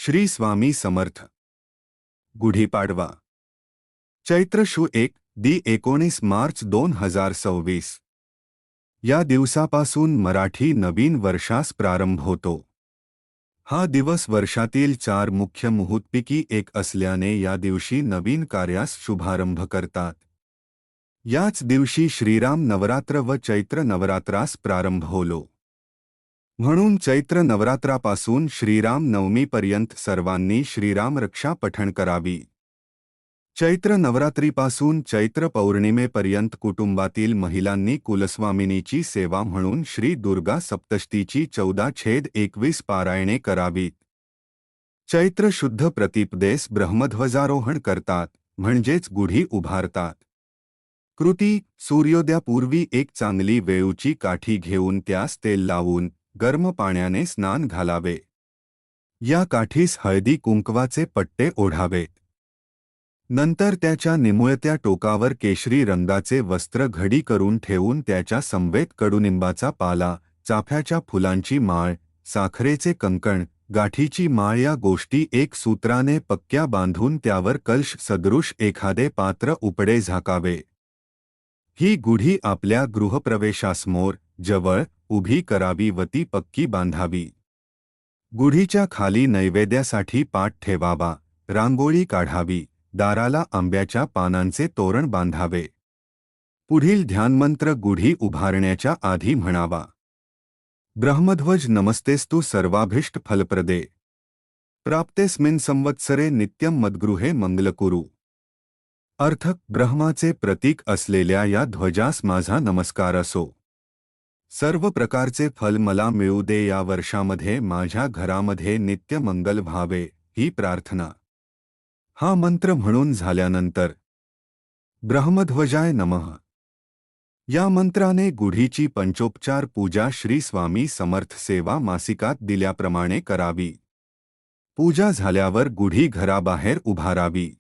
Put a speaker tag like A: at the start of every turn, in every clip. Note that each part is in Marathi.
A: श्री स्वामी समर्थ. गुढीपाडवा चैत्र शु 19 मार्च 2026 या दिवसापासून मराठी नवीन वर्षास प्रारंभ होतो. हा दिवस वर्षातील 4 मुख्य मुहूर्तपैकी एक असल्याने या दिवशी नवीन कार्यास शुभारंभ करतात. याच दिवशी श्रीराम नवरात्र व चैत्र नवरात्रास प्रारंभ होलो. म्हणून चैत्र नवरात्रापासून श्रीराम नवमीपर्यंत सर्वांनी श्रीराम रक्षा पठण करावी. चैत्र नवरात्रीपासून चैत्र पौर्णिमेपर्यंत कुटुंबातील महिलांनी कुलस्वामिनीची सेवा म्हणून श्री दुर्गा सप्तशतीची 14/21 पारायणे करावीत. चैत्र शुद्ध प्रतिपदेस ब्रह्मध्वजारोहण करतात, म्हणजेच गुढी उभारतात. कृती सूर्योदयापूर्वी एक चांगली वेळूची काठी घेऊन त्यास तेल लावून गरम पाण्याने स्नान घालावे. या काठीस हळदी कुंकवाचे पट्टे ओढावेत. नंतर त्याच्या निमुळत्या टोकावर केशरी रंगाचे वस्त्र घडी करून ठेवून त्याच्या समवेत कडुनिंबाचा पाला, चाफ्याच्या फुलांची माळ, साखरेचे कंकण, गाठीची माळ या गोष्टी एक सूत्राने पक्क्या बांधून त्यावर कलश सदृश एखादे पात्र उपडे झाकावे. ही गुढी आपल्या गृहप्रवेशासमोर जवळ उभी करावी व ती पक्की बांधावी. गुढीच्या खाली नैवेद्यासाठी पाट ठेवावा, रांगोळी काढावी, दाराला आंब्याच्या पानांचे तोरण बांधावे. पुढील ध्यानमंत्र गुढी उभारण्याच्या आधी म्हणावा. ब्रह्मध्वज नमस्तेस्तु सर्वाभीष्ट फलप्रदे. प्राप्तेस्मिन् संवत्सरे नित्यं मद्गृहे मंगलकुरु. अर्थ ब्रह्माचे प्रतीक असलेल्या या ध्वजास माझा नमस्कार असो. सर्व प्रकारचे फल मला मिळू दे. या वर्षामध्ये माझ्या घरामध्ये नित्य मंगल व्हावे ही प्रार्थना. हा मंत्र म्हणून झाल्यानंतर ब्रह्मध्वजाय नमः या मंत्राने गुढीची पंचोपचार पूजा श्री स्वामी समर्थ सेवा मासिकात दिल्याप्रमाणे करावी. पूजा झाल्यावर गुढी घराबाहेर उभारावी.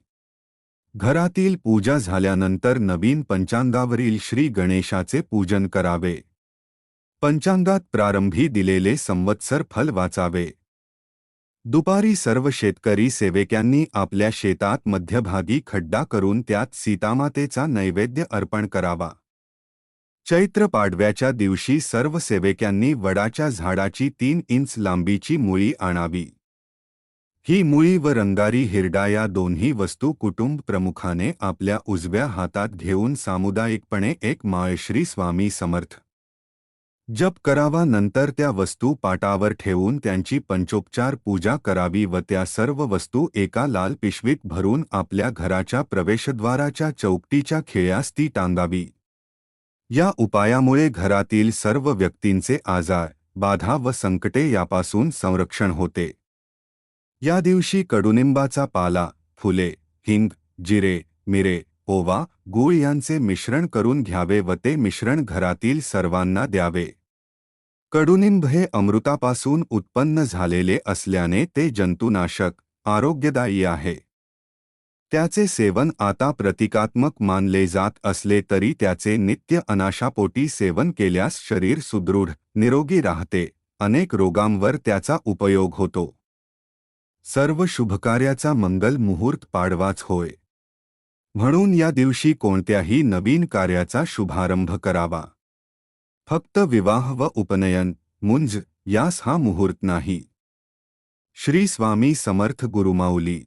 A: घरातील पूजा झाल्यानंतर नवीन पंचांगावरील श्री गणेशाचे पूजन करावे. पंचांगात प्रारंभी दिलेले संवत्सर फल वाचावे. दुपारी सर्व शेतकरी सेवक्यांनी आपल्या शेतात मध्यभागी खड्डा करून त्यात सीतामातेचा नैवेद्य अर्पण करावा. चैत्र पाडव्याच्या दिवशी सर्व सेवक्यांनी वडाच्या झाडाची 3 इंच लांबीची मुळी आणावी. ही मुळी व रंगारी हिरडा या दोन्ही वस्तू कुटुंब प्रमुखाने आपल्या उजव्या हातात घेऊन सामुदायिकपणे एक माळ श्री स्वामी समर्थ जप करावा. नंतर त्या वस्तू पाटावर ठेवून त्यांची पंचोपचार पूजा करावी व त्या सर्व वस्तू एका लाल पिशवीत भरून आपल्या घराच्या प्रवेशद्वाराच्या चौकटीच्या खिळ्यास ती टांगावी. या उपायामुळे घरातील सर्व व्यक्तींचे आजार, बाधा व संकटे यापासून संरक्षण होते. या दिवशी कडुनिंबाचा पाला, फुले, हिंग, जिरे, मिरे, ओवा, गूळ यांचे मिश्रण करून घ्यावे व ते मिश्रण घरातील सर्वांना द्यावे. कडुनिंब हे अमृतापासून उत्पन्न झालेले असल्याने ते जंतुनाशक, आरोग्यदायी आहे. त्याचे सेवन आता प्रतिकात्मक मानले जात असले तरी त्याचे नित्य अनाशापोटी सेवन केल्यास शरीर सुदृढ, निरोगी राहते. अनेक रोगांवर त्याचा उपयोग होतो. सर्व शुभकार्याचा मंगल मुहूर्त पाडवाच होय. म्हणून या दिवशी कोणत्याही नवीन कार्याचा शुभारंभ करावा. फक्त विवाह व उपनयन, मुंज यास हा मुहूर्त नाही. श्री स्वामी समर्थ गुरुमाऊली.